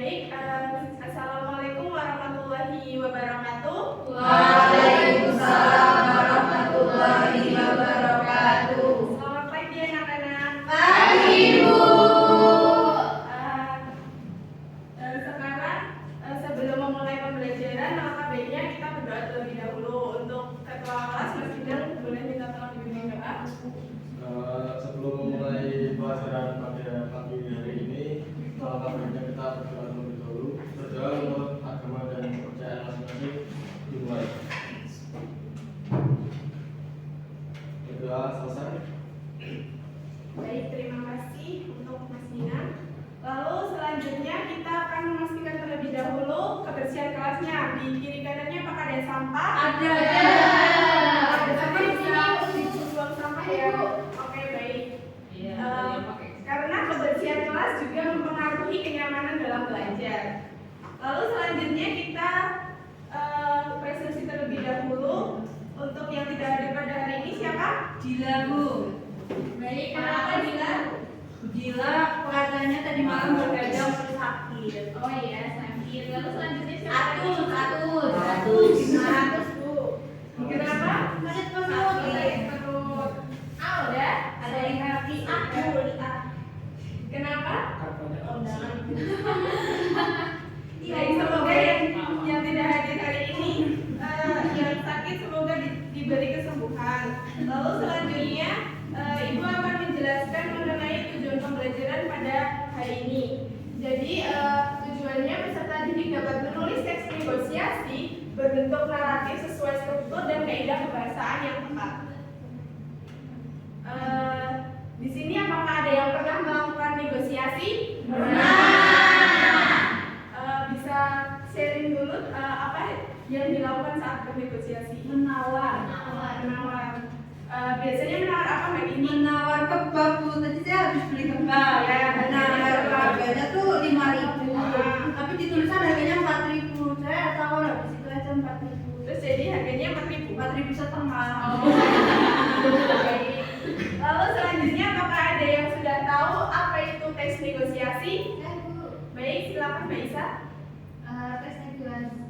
Baik, Assalamualaikum warahmatullahi wabarakatuh. Waalaikumsalam warahmatullahi wabarakatuh. Selamat pagi anak-anak. Pagi, Bu. Sekarang sebelum memulai pembelajaran, maka baiknya kita berdoa terlebih dahulu. Untuk ketua kelas Mas Bidang, boleh minta tolong dibimbing doa. Sebelum memulai pelajaran pada pagi hari ini, alangkah baiknya kita berdoa terlebih dahulu. Berdoa menurut agama dan kepercayaan masing-masing dimulai. Berdoa selesai. Baik, terima kasih untuk Mas Dina. Lalu selanjutnya kita akan memastikan terlebih dahulu kebersihan kelasnya. Di kiri kanannya apakah ada sampah? Ada. Ada sampah, bisa dibuang sampah ya. Oke, baik. Karena kebersihan kelas juga mempengaruhi kenyamanan dalam belajar. Lalu selanjutnya kita presentasi terlebih dahulu. Untuk yang tidak hadir pada hari ini siapa? Dila, Bu. Baik, kenapa Dila? Dila katanya tadi malam begadang sakit. Oh iya, sakit. Lalu selanjutnya siapa? Atus. Atus, Bu. Kenapa? Sakit Sakit perut. Udah? Ada yang kaki. Kenapa? Undangan. Baik, semoga yang tidak hadir hari ini yang sakit semoga diberi kesembuhan. Lalu selanjutnya Ibu akan menjelaskan mengenai tujuan pembelajaran pada hari ini. Jadi tujuannya peserta didik dapat menulis teks negosiasi berbentuk naratif sesuai struktur dan kaidah kebahasaan yang tepat. Di sini apakah ada yang pernah melakukan negosiasi? Bisa sharing dulu apa yang dilakukan saat bernegosiasi? Menawar. Biasanya menawar apa Mbak Dini? Menawar kebab, Bu. Tadi saya habis beli kebab. Ya, Menawar harganya tuh 5.000. Tapi ditulisan harganya 4.000. Saya tawar habis itu aja 4.000. Terus jadi harganya 4.000. 4.500. Baik. Lalu selanjutnya apakah ada yang sudah tahu apa itu teks negosiasi? Baik, silakan Mbak Isa. Tes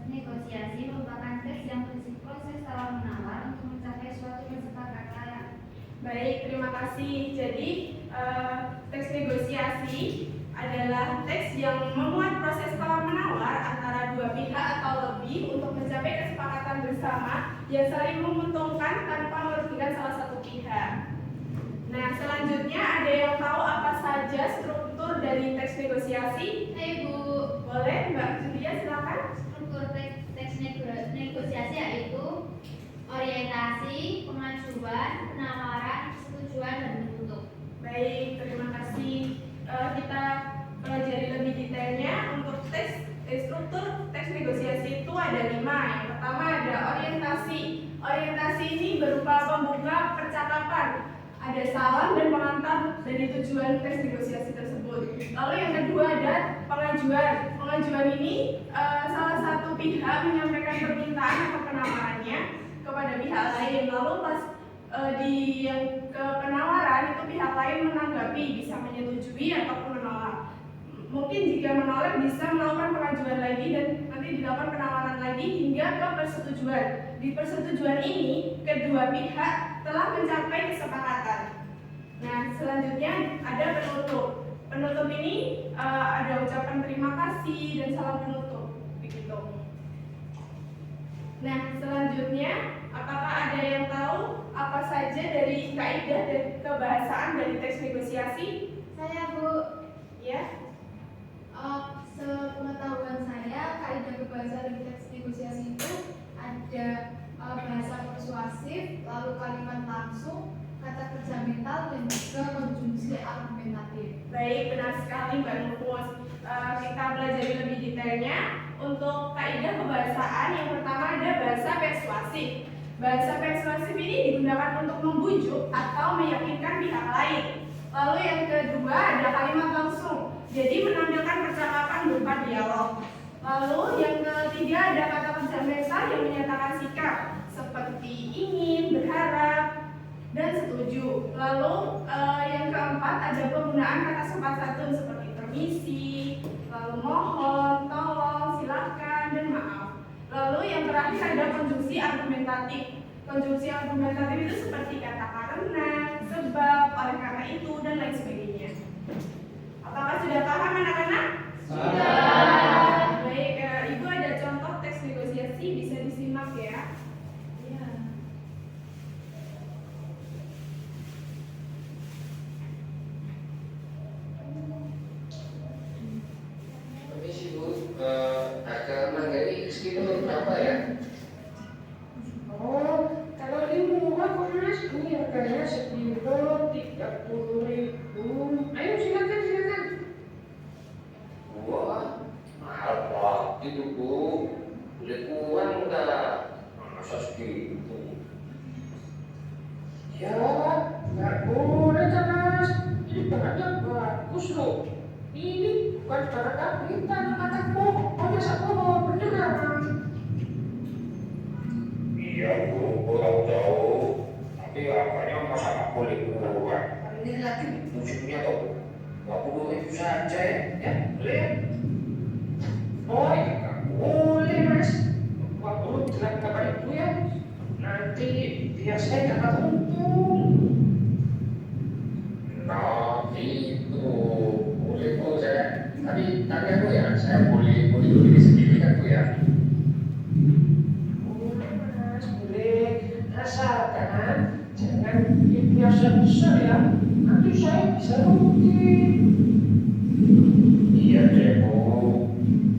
negosiasi merupakan tes yang berisi proses tawar-menawar untuk mencapai suatu kesepakatan. Baik, terima kasih. Jadi teks negosiasi adalah teks yang memuat proses tawar-menawar antara dua pihak atau lebih untuk mencapai kesepakatan bersama yang saling menguntungkan tanpa merugikan salah satu pihak. Nah, selanjutnya ada yang tahu apa saja struktur dari teks negosiasi? Ibu, Boleh, Mbak Julia, silakan. struktur teks negosiasi yaitu orientasi, pengajuan, penawaran, persetujuan, dan penutup. Baik, terima kasih. Kita pelajari lebih detailnya untuk struktur teks negosiasi itu ada 5. Yang pertama ada orientasi. Orientasi ini berupa pembuka percakapan. Ada salam dan pengantar dari tujuan teks negosiasi tersebut. Lalu yang kedua ada pengajuan. Pengajuan ini salah satu pihak menyampaikan permintaan atau penawarannya kepada pihak lain. Lalu pas di yang ke penawaran itu pihak lain menanggapi, bisa menyetujui ataupun menolak. Mungkin jika menolak bisa melakukan pengajuan lagi dan nanti dilakukan penawaran lagi hingga ke persetujuan. Di persetujuan ini kedua pihak telah mencapai kesepakatan. Nah, selanjutnya ada penutup. Penutup ini ada ucapan terima kasih dan salam penutup, begitu. Nah, selanjutnya apakah ada yang tahu apa saja dari kaidah dan kebahasaan dari teks negosiasi? Saya, Bu. Ya. Sepengetahuan saya, kaidah kebahasaan dari teks negosiasi itu ada bahasa persuasif, lalu kalimat langsung, kata kerja mental, dan juga konjungsi argumentatif. Baik, benar sekali Mbak Nufus. Kita pelajari lebih detailnya. Untuk kaidah kebahasaan yang pertama ada bahasa persuasif. Bahasa persuasif ini digunakan untuk membujuk atau meyakinkan pihak lain. Lalu yang kedua ada kalimat langsung. Jadi menampilkan percakapan berupa dialog. Lalu yang ketiga ada kata kerja mental yang menyatakan sikap seperti ingin, berharap, dan setuju. Lalu yang keempat ada penggunaan kata sopan santun seperti permisi, lalu mohon, tapi ada konjungsi argumentatif. Konjungsi argumentatif itu seperti kata karena, sebab, oleh karena itu, dan lain sebagainya. Apakah sudah paham anak-anak? Sudah. Baik, Ibu ada contoh teks negosiasi, bisa disimak ya. Permisi Bu, harga mangga sekilo berapa ya? Oh, kalau ini murah kok Mas, ini harganya sekilo 30.000. Ayo silakan. Wah, mahal banget itu Bu. Boleh kurang nggak? Masa segitu? Ya, nggak boleh kan Mas. Ini barangnya bagus loh. Ini bukan barang kapitan, kata bohong, masa bohong, beneran. Iya Bu, tahu. Tapi harganya masa nggak boleh kurang? Ini lagi musimnya toh. 20.000 saja ya, boleh? Oh, nggak boleh Mas. 40 jelas kabar Ibu ya. Nanti biar saya dapat untung. Nah itu boleh Bu saya. Tapi aku ya, saya boleh dulu di sendiri kan Bu ya? Boleh Mas, boleh. Asalkan jangan biasa besar ya. Nanti saya bisa rugi. Iya deh Bu.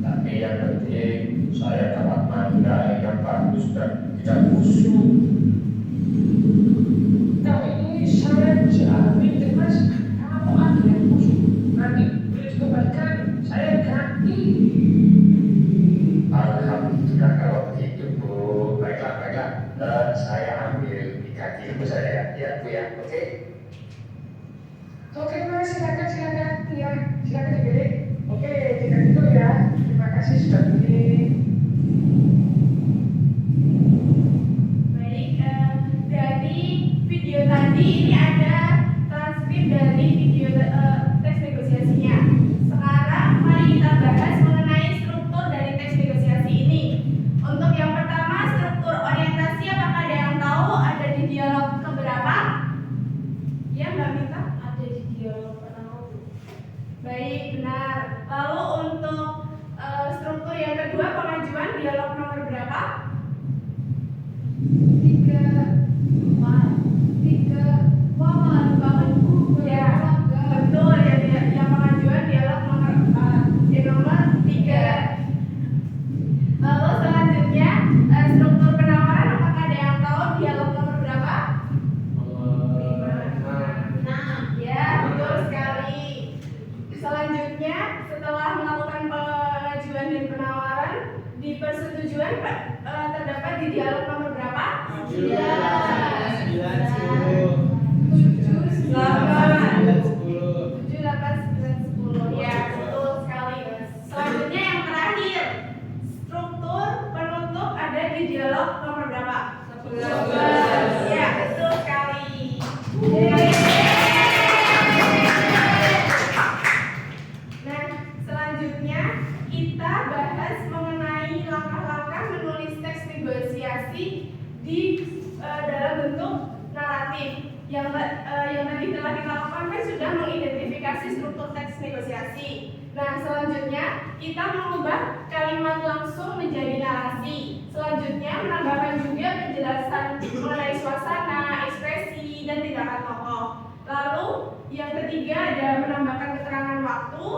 Tapi yang penting saya dapat mangga yang bagus dan tidak busuk. Kalau ini saya jamin deh Mas, kalau ada yang busuk nanti boleh dikembalikan, saya ganti. Alhamdulillah kalau begitu Bu. Baiklah. Saya ambil 3 kilo saya ya Bu ya. Oke? Oke Mas, silakan. Ya, silakan dipilih. Oke, 3 kilo ya. Terima kasih sudah pilih. Baik, dari video tadi ini ada transkrip dari video teks negosiasinya. Sekarang mari kita bahas mengenai struktur dari teks negosiasi ini. Untuk yang pertama, struktur orientasi, apakah ada yang tahu ada di dialog keberapa? Ya, Mbak Mita? Ada di dialog pertama. Baik, benar. Lalu untuk struktur yang kedua, pengajuan dialog nomor berapa? 3. Wah, mahal banget Bu. Ya, betul ya, yang pengajuan dialog nomor 4, nomor 3. Lalu selanjutnya struktur penawaran, apakah ada yang tahu dialog nomor berapa? 5. Ya, betul sekali. Selanjutnya setelah melakukan pengajuan dan penawaran, di persetujuan terdapat di dialog nomor berapa? 7, 8, 9, 10. Ya, betul sekali. Selanjutnya yang terakhir, struktur penutup ada di dialog nomor berapa? 11. Ya, betul sekali. Nah, selanjutnya kita bahas mengenai langkah-langkah menulis teks negosiasi di dalam bentuk naratif. Yang tadi telah dilakukan kan sudah mengidentifikasi struktur teks negosiasi. Nah, selanjutnya kita mengubah kalimat langsung menjadi narasi. Selanjutnya menambahkan juga penjelasan mengenai suasana, ekspresi, dan tindakan tokoh. Lalu yang ketiga ada menambahkan keterangan waktu,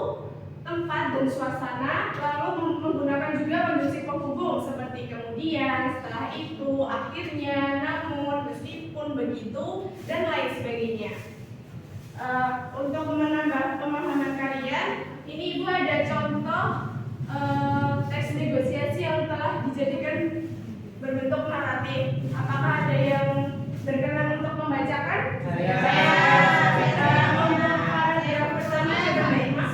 tempat, dan suasana. Lalu menggunakan juga konjungsi penghubung seperti kemudian, setelah itu, akhirnya, namun, meskipun begitu, dan lain sebagainya. Untuk menambah pemahaman kalian, ini Ibu ada contoh teks negosiasi yang telah dijadikan berbentuk naratif. Apakah ada yang berkenan untuk membacakan? Saya. Untuk paragraf pertama ada Mbak Ima.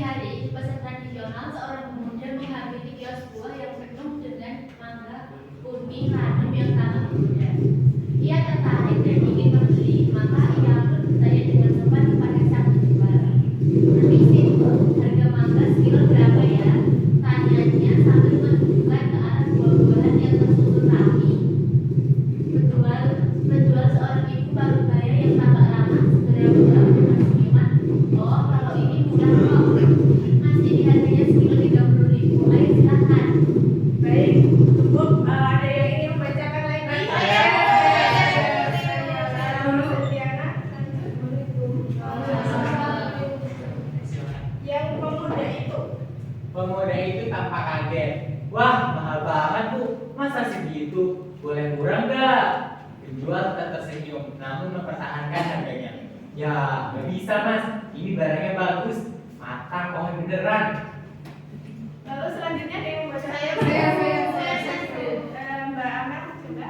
di hari pasar tradisional, seorang pemuda menghampiri kios buah yang penuh dengan mangga, kuning, radem yang sangat muda. Ia tertarik dan ingin membeli, maka ia pun bertanya dengan sopan kepada sang penjual. Permisi, harga mangga sekilo berapa ya? Tanyanya sambil menunjukkan ke arah buah-buahan yang tersusun rapi. Penjual seorang ibu parubaya yang tampak ramah segera menjawab dengan senyuman, oh kalau ini murah kok, masih di harganya sekilo 30.000. Ayo silakan. Baik, Bu, ada yang ingin membacakan lagi? Yang pemuda itu. Pemuda itu tampak kaget. Wah, mahal banget Bu. Masa segitu? Boleh kurang nggak? Penjual tetap tersenyum, namun mempertahankan harganya. Ya, nggak bisa Mas. Ini barangnya bagus. Matang, pohon beneran. Lalu selanjutnya ada yang membacakan? Saya. Mbak Amel coba.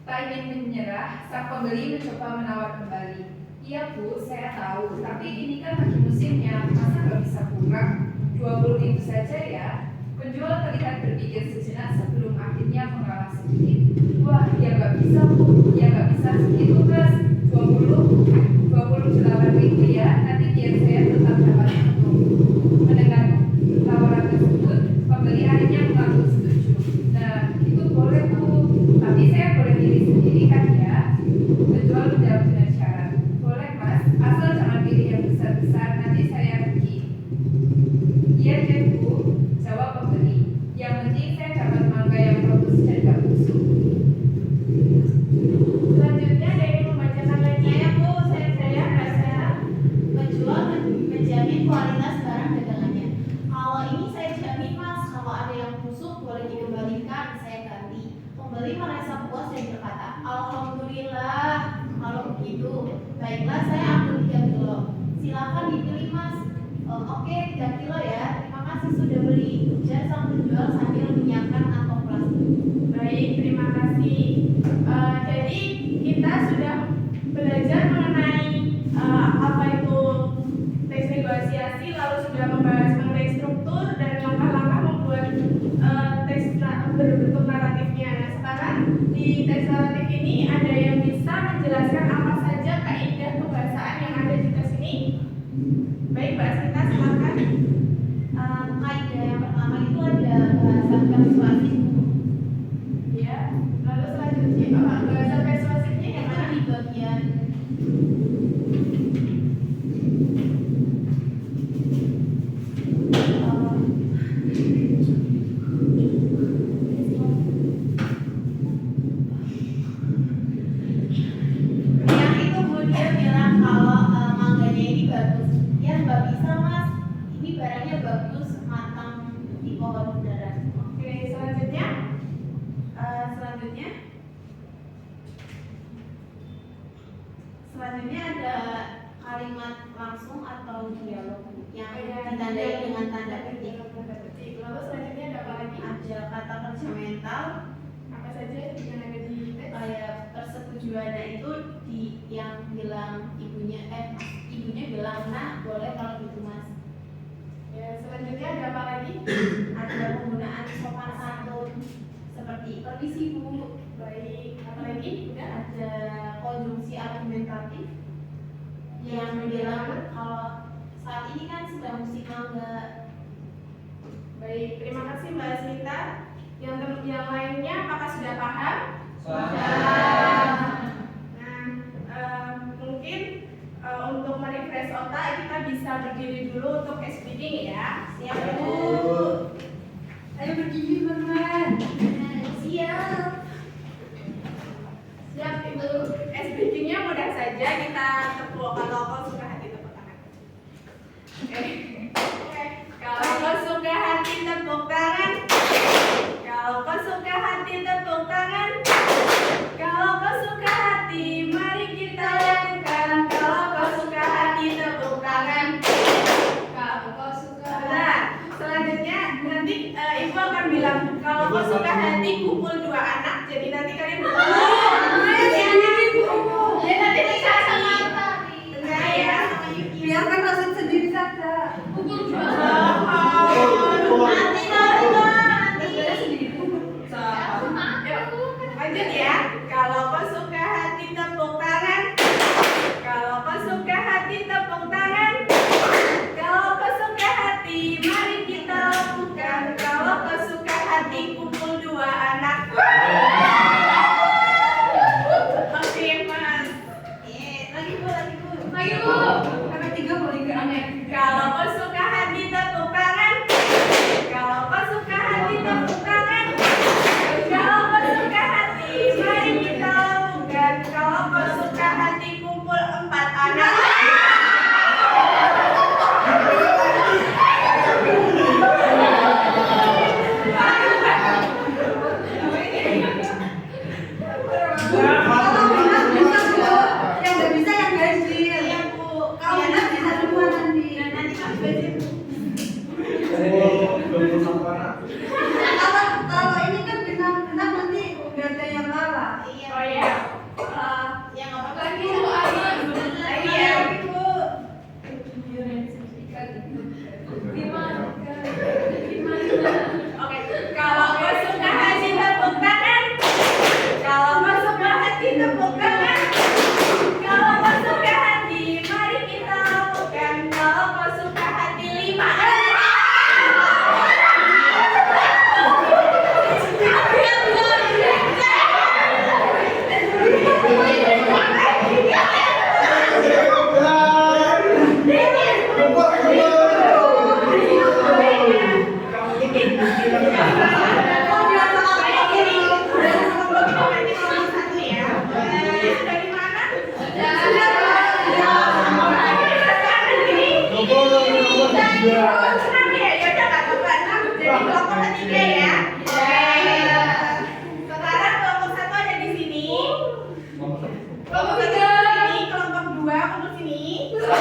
Tak ingin menyerah, sang pembeli mencoba menawar kembali. Iya Bu, saya tahu, tapi ini kan lagi musimnya, masa nggak bisa kurang? 20.000 saja ya. Penjual terlihat berpikir sejenak sebelum akhirnya mengalah sedikit. Wah, ya nggak bisa Bu, ya nggak bisa segitu Mas. 28.000 ya, nanti biar saya tetap dapat untung. Mendengar tawaran tersebut, pembeli akhirnya mengaku setuju. Nah, itu boleh Bu, tapi saya boleh pilih sendiri kan ya? Penjual menjawab dengan syarat. Boleh Mas, asal jangan pilih yang besar-besar, nanti saya pergi. Iya deh Bu, jawab pembeli. Yang penting saya dapat mangga yang bagus dan gak busuk. Selanjutnya ada yang membacakan lagi? Saya. Penjual menjamin kualitas barang dagangannya. Kalau ini saya jamin Mas, kalau ada yang busuk boleh dikembalikan, saya ganti. Pembeli merasa puas dan berkata, Alhamdulillah, kalau begitu, baiklah saya ambil 3 kilo. Silakan dipilih Mas. Oke, 3 kilo ya. Terima kasih sudah beli. Ujar sang penjual sambil menyiapkan kantong plastik. Baik, terima kasih. Jadi kita sudah belajar mengenai apa itu teks negosiasi, lalu sudah membahas mengenai struktur dan langkah-langkah membuat teks berbentuk naratifnya. Nah, sekarang di teks naratif ini ada yang bisa menjelaskan apa saja kaidah kebahasaan yang ada di tes ini? Baik, Mbak Asmita, silakan. Kaidah yang pertama itu ada bahasa persuasif. Ya, lalu selanjutnya bahasa persuasifnya yang mana? Di bagian yang itu Bu, dia bilang kalau mangganya ini bagus. Ya nggak bisa Mas, ini barangnya bagus, matang di pohon beneran. Oke, selanjutnya. Selanjutnya ada kalimat langsung atau dialog yang Ada ditandai dengan tanda petik. Lalu selanjutnya ada apa lagi? Ada kata kerja mental, Apa saja yang ada di teks? kayak persetujuannya itu yang bilang ibunya bilang nah boleh kalau gitu Mas. Ya, selanjutnya ada apa lagi? Ada penggunaan sopan santun seperti permisi Bu. Baik, apa lagi? Udah? Ada konjungsi argumentatif yang bilang kalau saat ini kan sedang musim mangga. Baik, terima kasih Mbak Asmita. Yang lainnya apakah sudah paham? Nah, mungkin untuk merefresh otak kita bisa berdiri dulu untuk speaking ya. Siap Bu. Ayo berdiri teman-teman. Siap. Siap Ibu. Speakingnya mudah saja, kita tepuk kalau kau suka hati tepuk tangan. Oke. Kalau kau suka hati tepuk tangan. Kalau kau suka hati tepuk tangan. Kalau kau suka hati mari kita lakukan. Kalau kau suka hati tepuk tangan. Kalau kau suka. Nah, selanjutnya nanti Ibu akan bilang kalau kau suka hati pukul 2 anak. Jadi nanti kalian Ya nanti bisa sama enggak ya. Biarkan Rasul sendiri saja. Lanjut ya. Kalau kau suka hati tepuk tangan. Kalau kau suka hati tepuk tangan. Kalau kau suka hati mari kita lakukan. Kalau kau suka hati kumpul dua anak. Oke mas. Lagi bu. Sampai 3 boleh nggak? Kalau kau suka hati tepuk tangan. Kalau kau suka hati tepuk tangan. Kalau kau suka hati mari kita lakukan. Kalau kau suka hati kumpul 4 anak. Kalau benar bisa Bu, yang nggak bisa yang ganjil. Iya Bu. Kalau benar bisa semua nanti. Nanti kami ganti Bu. Belum sama anak. Kalau ini kan benar nanti nggak ada yang kalah. Iya. Oh ya. Ya nggak apa-apa. Lagi Bu, Lagi ya. Oke, kalau kau suka hati tepuk tangan. Kalau kau suka hati tepuk tangan. Kalau kau suka hati, mari kita lakukan. Kalau kau suka hati 5 anak. Sekarang kelompok 1 ada di sini. Kelompok 1 di sini, kelompok 2 untuk sini. Dua.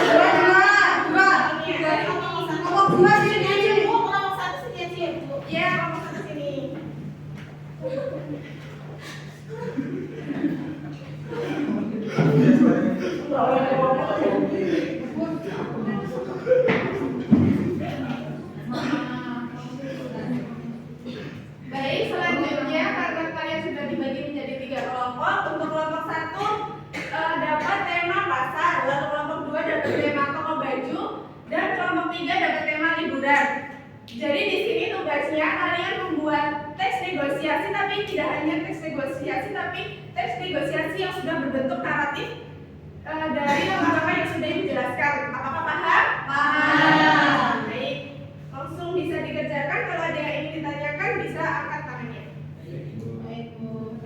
Kelompok 2 sini aja. Bu, kelompok 1 sini aja ya Bu. Iya, kelompok 1 sini. Baik, selanjutnya karena kalian sudah dibagi menjadi 3 kelompok. Untuk kelompok 1 dapat tema pasar, lalu kelompok 2 dapat tema toko baju, dan kelompok 3 dapat tema liburan. Jadi di sini tugasnya kalian membuat teks negosiasi, tapi tidak hanya teks negosiasi, tapi teks negosiasi yang sudah berbentuk naratif dari nama-nama yang sudah dijelaskan. Apakah paham? Paham. Baik, langsung bisa dikerjakan. Kalau ada yang ingin ditanyakan bisa angkat tangannya. Baik Bu.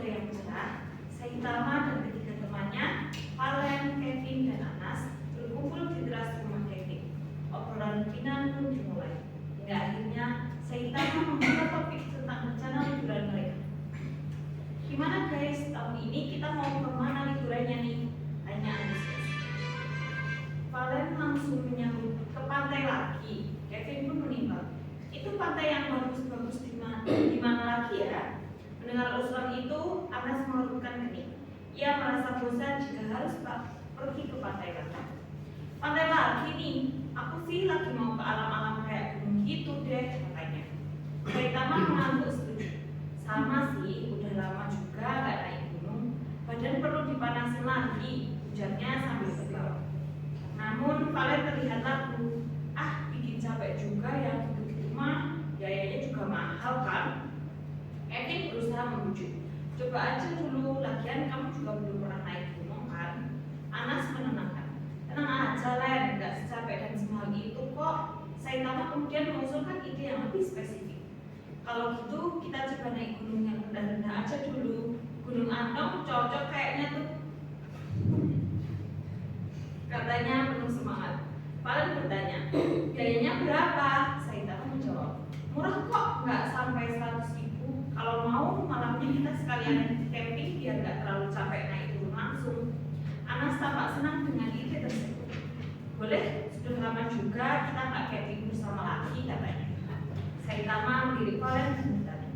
yang cerah, Saitama dan ketiga temannya, Valen, Kevin, dan Anas berkumpul di teras rumah Kevin. Obrolan rutinan pun dimulai. Hingga akhirnya Saitama membuka topik tentang rencana liburan mereka. Gimana guys, tahun ini kita mau kemana liburannya nih? Tanya Anas. Valen langsung menyambut, ke pantai lagi. Kevin pun menimbang, itu pantai yang bagus-bagus di mana lagi ya? Mendengar usulan itu, Anas mengerutkan kening. Ia merasa bosan jika harus pergi ke pantai lagi. Pantai lagi nih, aku sih lagi mau ke alam-alam kayak gunung gitu deh, katanya. Saitama mengangguk setuju. Sama sih, udah lama juga gak naik gunung. Badan perlu dipanasin lagi, ujarnya sambil tertawa. Namun Valen terlihat ragu. Bikin capek juga ya, gitu-gitu mah biayanya juga mahal kan? Kevin berusaha membujuk. Coba aja dulu, lagian kamu juga belum pernah naik gunung kan? Anas menenangkan. Tenang aja Len, gak secapek dan semahal itu kok. Saitama kemudian mengusulkan ide yang lebih spesifik. Kalau gitu kita coba naik gunung yang rendah-rendah aja dulu. Gunung Antong cocok kayaknya tuh, katanya penuh semangat. Valen bertanya, biayanya berapa? Saitama menjawab, murah kok, nggak sampai 100.000. Kalau mau malamnya kita sekalian camping biar nggak terlalu capek naik turun langsung. Anas tampak senang dengan ide tersebut. Boleh, sudah lama juga kita nggak camping bersama lagi, katanya. Saitama melirik Valen dan bertanya,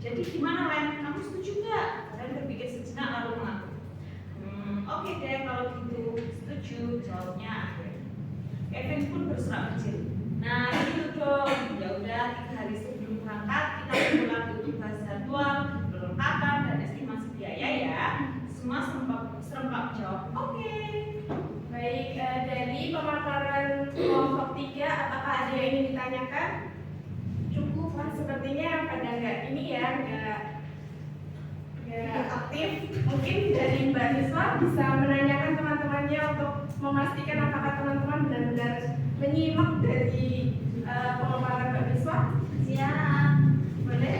jadi gimana Len? Kamu setuju nggak? Valen berpikir sejenak lalu mengaku. Oke deh kalau gitu, setuju, jawabnya akhirnya. Kevin pun berserak kecil. Nah gitu dong, ya udah 3 hari sebelum berangkat kita pulang untuk bahas jadwal, perlengkapan dan estimasi biaya ya. Semua serempak menjawab oke. Baik, dari pemaparan kelompok 3, apakah ada yang ingin ditanyakan? Cukup, sepertinya pada nggak ini ya, nggak aktif. Mungkin dari Mbak Niswa bisa menanyakan teman-temannya untuk memastikan apakah teman-teman benar-benar menyimak dari pemaparan Mbak Niswa. Siap. Boleh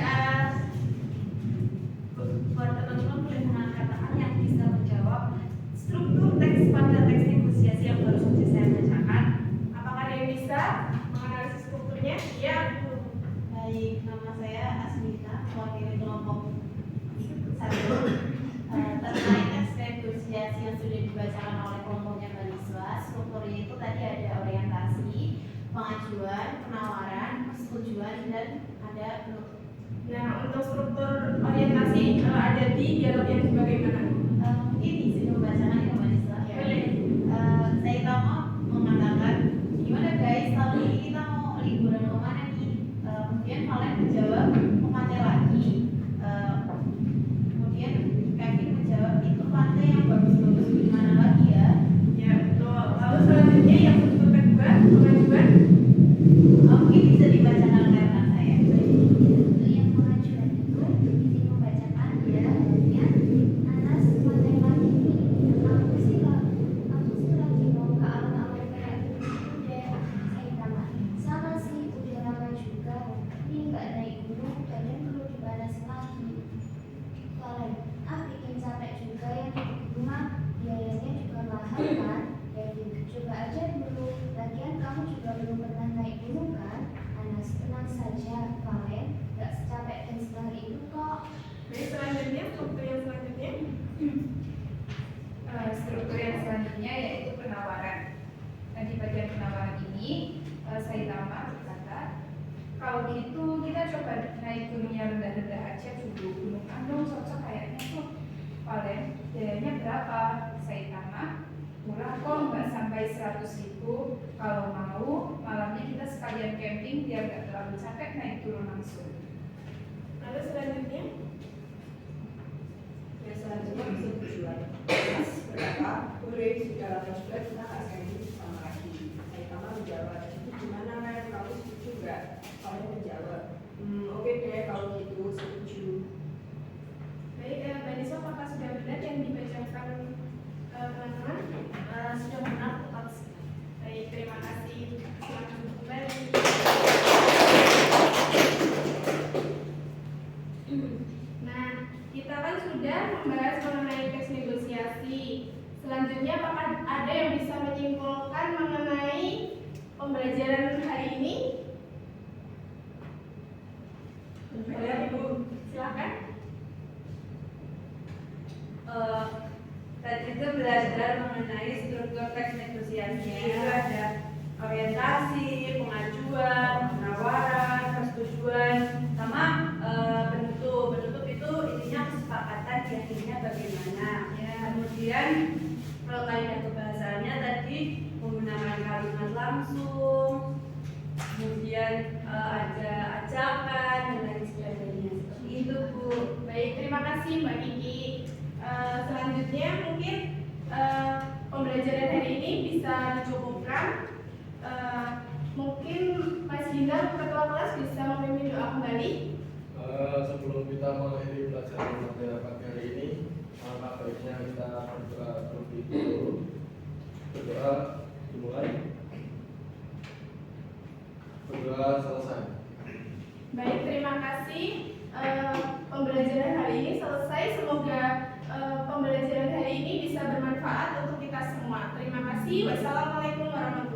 buat teman-teman boleh mengangkat tangan yang bisa menjawab struktur teks pada teks negosiasi yang baru saja saya bacakan. Apakah ada yang bisa menganalisis strukturnya? Ya. Baik, nama saya Asmita, mewakili kelompok 1. Terkait teks negosiasi yang sudah dibacakan oleh kelompoknya Mbak Niswa, strukturnya itu tadi ada orientasi, pengajuan, penawaran, persetujuan, dan ada penutup. Nah, untuk struktur orientasi ada di dialog yang bagaimana? Mungkin izin membacakan ya Mbak Niswa. Ya. Boleh. Saitama mengatakan, gimana guys, tahun ini kita mau liburan kemana nih? Kemudian Valen menjawab, ke pantai lagi. Kemudian Kevin menjawab, itu pantai yang bagus-bagus di mana lagi ya? Ya, betul. Lalu selanjutnya yang struktur kedua, pengajuan. Mungkin bisa dibacakan oleh rekan saya. Untuk yang pengajuan itu izin membacakan ya, Anas pantai lagi nih. Aku sih lagi mau ke alam-alam kayak gitu deh. Saitama, sama sih udah lama juga. Ini nggak naik gunung, badan perlu dipanasin lagi. Valen, bikin capek juga yang di rumah, biayanya juga mahal kan? Kevin, coba aja dulu. Lagian kamu juga belum pernah naik gunung kan? Anas, tenang saja, Valen. Gak secapek dan semahal itu kok. Baik, selanjutnya struktur yang selanjutnya. Struktur yang selanjutnya yaitu penawaran. Nah, di bagian penawaran ini Saitama berkata, kalau gitu kita coba naik gunung yang rendah-rendah aja dulu. Gunung Andong cocok kayaknya tuh. Valen, biayanya berapa? Saitama, murah kok, nggak sampai 100.000. Kalau mau, malamnya kita sekalian camping biar nggak terlalu capek naik turun langsung. Lalu selanjutnya. Ya selanjutnya persetujuan. Mas berapa? Boleh, sudah lama juga kita nggak camping bersama lagi. Saitama menjawab, itu gimana Ren? Kamu setuju nggak? Valen menjawab, oke deh kalau gitu, setuju. Baik, Mbak Niswa, apakah sudah benar yang dibacakan teman-teman? Sudah benar tepat sekali. Baik, terima kasih. Selamat kembali. Nah, kita kan sudah sudah membahas mengenai teks negosiasi. Selanjutnya, apakah ada yang bisa menyimpulkan mengenai pembelajaran hari ini? Saya Bu. Silakan. Tadi itu belajar mengenai struktur teks negosiasi, itu ada orientasi, pengajuan, penawaran, persetujuan, sama penutup. Penutup itu intinya kesepakatan di akhirnya bagaimana. Kemudian kalau kaidah kebahasaannya tadi menggunakan kalimat langsung, kemudian ada ajakan dan lain sebagainya. Seperti itu Bu. Baik, terima kasih Mbak Kiki. Selanjutnya mungkin pembelajaran hari ini bisa dicukupkan. Mungkin Mas Gina, ketua kelas, bisa memimpin doa kembali. Sebelum kita mengakhiri pelajaran pada pagi hari ini, maka baiknya kita berdoa terlebih dahulu. Berdoa dimulai. Berdoa selesai. Baik, terima kasih. Pembelajaran hari ini selesai. Semoga pembelajaran hari ini bisa bermanfaat untuk kita semua. Terima kasih. Wassalamualaikum warahmatullahi wabarakatuh.